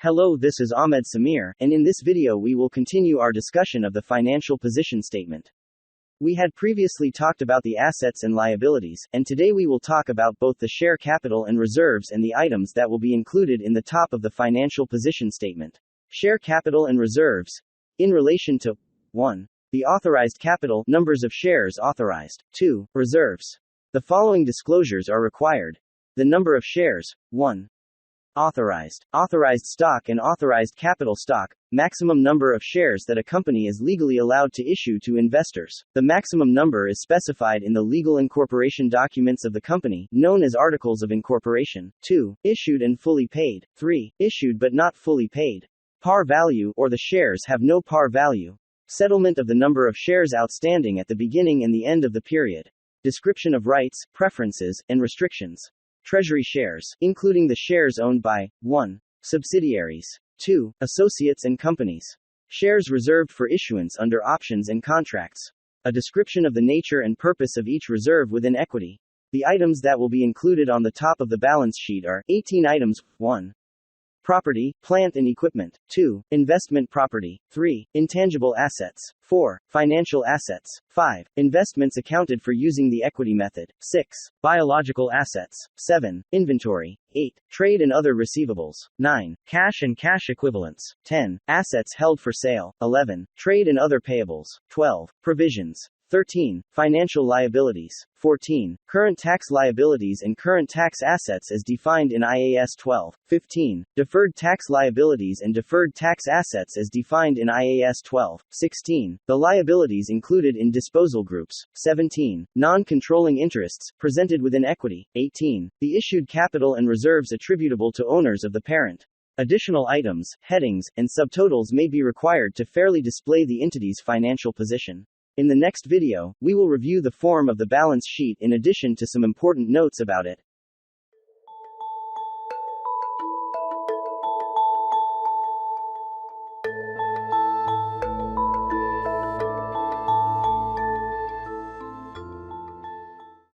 Hello, this is Ahmed Samir, and in this video we will continue our discussion of the financial position statement. We had previously talked about the assets and liabilities, and today we will talk about both the share capital and reserves and the items that will be included in the top of the financial position statement. Share capital and reserves. In relation to 1. The authorized capital, numbers of shares authorized. 2. Reserves. The following disclosures are required. The number of shares. 1. Authorized stock and authorized capital stock, maximum number of shares that a company is legally allowed to issue to investors. The maximum number is specified in the legal incorporation documents of the company, known as Articles of Incorporation. 2. Issued and fully paid. 3. Issued but not fully paid. Par value, or the shares have no par value. Settlement of the number of shares outstanding at the beginning and the end of the period. Description of rights, preferences, and restrictions. Treasury shares, including the shares owned by 1. Subsidiaries. 2. Associates and companies. Shares reserved for issuance under options and contracts. A description of the nature and purpose of each reserve within equity. The items that will be included on the top of the balance sheet are 18 items. 1. Property, plant and equipment. 2. Investment property. 3. Intangible assets. 4. Financial assets. 5. Investments accounted for using the equity method. 6. Biological assets. 7. Inventory. 8. Trade and other receivables. 9. Cash and cash equivalents. 10. Assets held for sale. 11. Trade and other payables. 12. Provisions. 13. Financial liabilities. 14. Current tax liabilities and current tax assets as defined in IAS 12. 15. Deferred tax liabilities and deferred tax assets as defined in IAS 12. 16. The liabilities included in disposal groups. 17. Non-controlling interests, presented within equity. 18. The issued capital and reserves attributable to owners of the parent. Additional items, headings, and subtotals may be required to fairly display the entity's financial position. In the next video, we will review the form of the balance sheet in addition to some important notes about it.